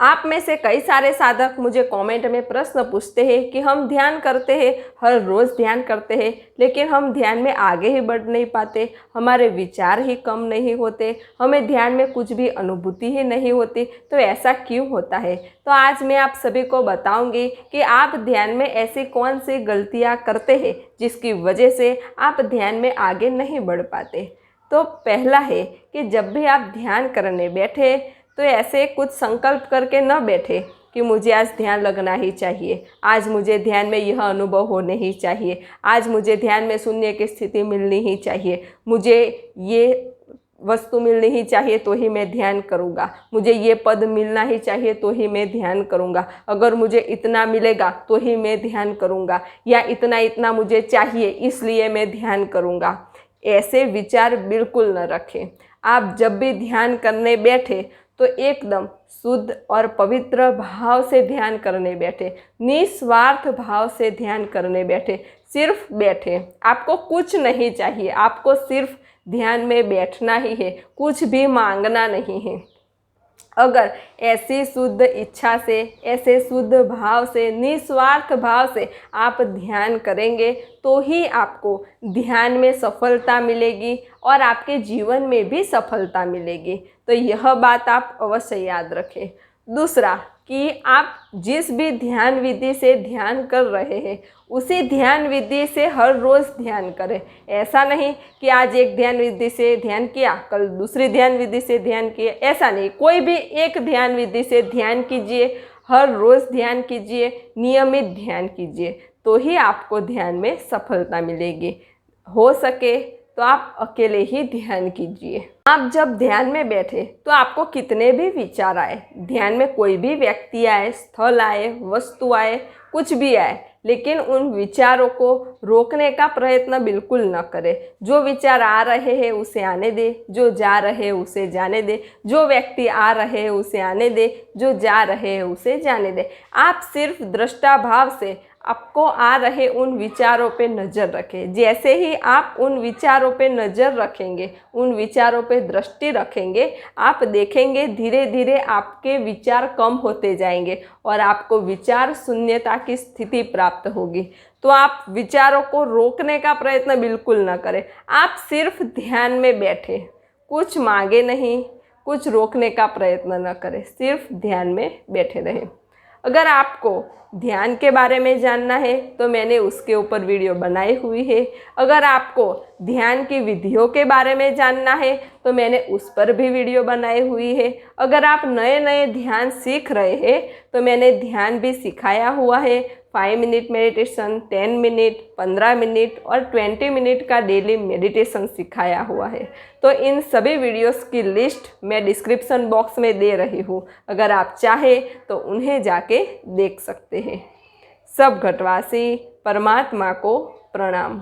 आप में से कई सारे साधक मुझे कमेंट में प्रश्न पूछते हैं कि हम ध्यान करते हैं, हर रोज़ ध्यान करते हैं, लेकिन हम ध्यान में आगे ही बढ़ नहीं पाते, हमारे विचार ही कम नहीं होते, हमें ध्यान में कुछ भी अनुभूति ही नहीं होती। तो ऐसा क्यों होता है? तो आज मैं आप सभी को बताऊंगी कि आप ध्यान में ऐसी कौन सी गलतियां करते हैं जिसकी वजह से आप ध्यान में आगे नहीं बढ़ पाते। तो पहला है कि जब भी आप ध्यान करने बैठे तो ऐसे कुछ संकल्प करके न बैठे कि मुझे आज ध्यान लगना ही चाहिए, आज मुझे ध्यान में यह अनुभव होने ही चाहिए, आज मुझे ध्यान में शून्य की स्थिति मिलनी ही चाहिए, मुझे ये वस्तु मिलनी ही चाहिए तो ही मैं ध्यान करूँगा, मुझे ये पद मिलना ही चाहिए तो ही मैं ध्यान करूँगा, अगर मुझे इतना मिलेगा तो ही मैं ध्यान करूँगा, या इतना इतना मुझे चाहिए इसलिए मैं ध्यान करूँगा। ऐसे विचार बिल्कुल न रखें। आप जब भी ध्यान करने बैठे तो एकदम शुद्ध और पवित्र भाव से ध्यान करने बैठे, निस्वार्थ भाव से ध्यान करने बैठे, सिर्फ बैठे। आपको कुछ नहीं चाहिए, आपको सिर्फ ध्यान में बैठना ही है, कुछ भी मांगना नहीं है। अगर ऐसी शुद्ध इच्छा से, ऐसे शुद्ध भाव से, निस्वार्थ भाव से आप ध्यान करेंगे तो ही आपको ध्यान में सफलता मिलेगी और आपके जीवन में भी सफलता मिलेगी। तो यह बात आप अवश्य याद रखें। दूसरा कि आप जिस भी ध्यान विधि से ध्यान कर रहे हैं उसी ध्यान विधि से हर रोज़ ध्यान करें। ऐसा नहीं कि आज एक ध्यान विधि से ध्यान किया, कल दूसरी ध्यान विधि से ध्यान किया, ऐसा नहीं। कोई भी एक ध्यान विधि से ध्यान कीजिए, हर रोज़ ध्यान कीजिए, नियमित ध्यान कीजिए, तो ही आपको ध्यान में सफलता मिलेगी। हो सके तो आप अकेले ही ध्यान कीजिए। आप जब ध्यान में बैठे तो आपको कितने भी विचार आए, ध्यान में कोई भी व्यक्ति आए, स्थल आए, वस्तु आए, कुछ भी आए, लेकिन उन विचारों को रोकने का प्रयत्न बिल्कुल न करें। जो विचार आ रहे हैं उसे आने दे, जो जा रहे हैं उसे जाने दे, जो व्यक्ति आ रहे हैं उसे आने दे, जो जा रहे हैं उसे जाने दे। आप सिर्फ दृष्टा भाव से आपको आ रहे उन विचारों पे नज़र रखें। जैसे ही आप उन विचारों पे नज़र रखेंगे, उन विचारों पे दृष्टि रखेंगे, आप देखेंगे धीरे धीरे आपके विचार कम होते जाएंगे और आपको विचार शून्यता की स्थिति प्राप्त होगी। तो आप विचारों को रोकने का प्रयत्न बिल्कुल न करें। आप सिर्फ ध्यान में बैठे, कुछ मांगे नहीं, कुछ रोकने का प्रयत्न न करें, सिर्फ ध्यान में बैठे रहें। अगर आपको ध्यान के बारे में जानना है तो मैंने उसके ऊपर वीडियो बनाई हुई है। अगर आपको ध्यान की विधियों के बारे में जानना है तो मैंने उस पर भी वीडियो बनाई हुई है। अगर आप नए नए ध्यान सीख रहे हैं तो मैंने ध्यान भी सिखाया हुआ है। 5 मिनट मेडिटेशन, 10 मिनट, 15 मिनट और 20 मिनट का डेली मेडिटेशन सिखाया हुआ है। तो इन सभी वीडियोस की लिस्ट मैं डिस्क्रिप्शन बॉक्स में दे रही हूँ, अगर आप चाहें तो उन्हें जाके देख सकते हैं। सब घटवासी परमात्मा को प्रणाम।